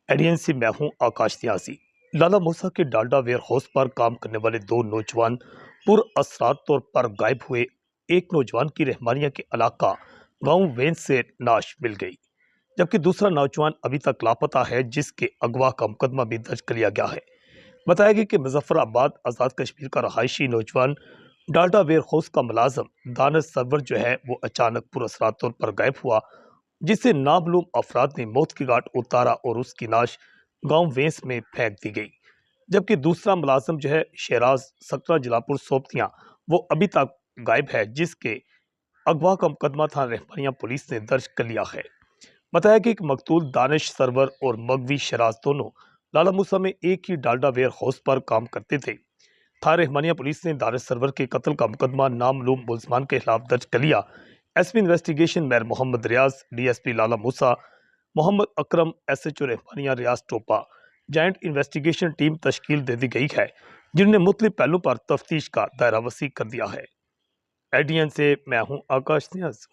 ADN से मैं हूं आकाश न्याजी। लाला मूसा के डालडा वेयर हाउस पर काम करने वाले दो नौजवान पुरअसरार तौर पर गायब हुए। एक नौजवान की रहमानिया के इलाका गांव वेंस से नाश मिल गई, जबकि दूसरा नौजवान अभी तक लापता है, जिसके अगवा का मुकदमा भी दर्ज कर लिया गया है। बताया गया कि मुजफ्फराबाद आज़ाद कश्मीर का रहायशी नौजवान डालडा वेयर हाउस का मुलाजम दानिश सरवर जो है वो अचानक पुरअसरार तौर पर गायब हुआ, जिसे नामालूम अफराद ने मौत की घाट उतारा और उसकी लाश गांव वेंस में फेंक दी गई। जबकि दूसरा मुलाजम जो है शहराज सकरा जलापुर सोपतियां वो अभी तक गायब है, जिसके अगवा का मुकदमा थाना रहमानिया पुलिस ने दर्ज कर लिया है। बताया कि एक मकतूल दानिश सरवर और मगवी शराज दोनों लाला मूसा में एक ही डालडा वेयर हाउस पर काम करते थे। थाना रहमानिया पुलिस ने दानिश सरवर के कत्ल का मुकदमा नामालूम मुलजमान के खिलाफ दर्ज कर लिया। एसपी इन्वेस्टिगेशन मेयर मोहम्मद रियाज, डीएसपी लाला मूसा, मोहम्मद अकरम, एसएचओ रहमानिया रियाज टोपा, जॉइंट इन्वेस्टिगेशन टीम तश्कील दे दी गई है, जिन्होंने मुख्तलिफ पहलू पर तफ्तीश का दायरा वसी कर दिया है। एडीएन से मैं हूं आकाश न्याज।